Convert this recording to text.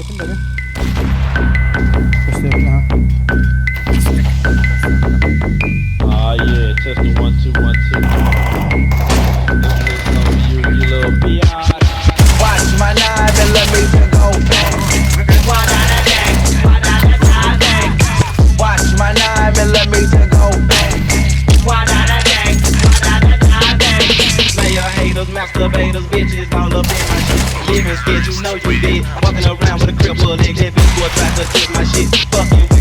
Götün beni. Gösterelim ha. Ah yeah, test the 1 2 1 2. This is on you, you little biatch. Watch my knife and let me go bang. Watch my knife and let me go bang. Player haters, masturbators, bitches all up in my shit. Living skit, you know you did. Walking around with a crippled leg, that bitch boy tried to kick my shit. Fuck you.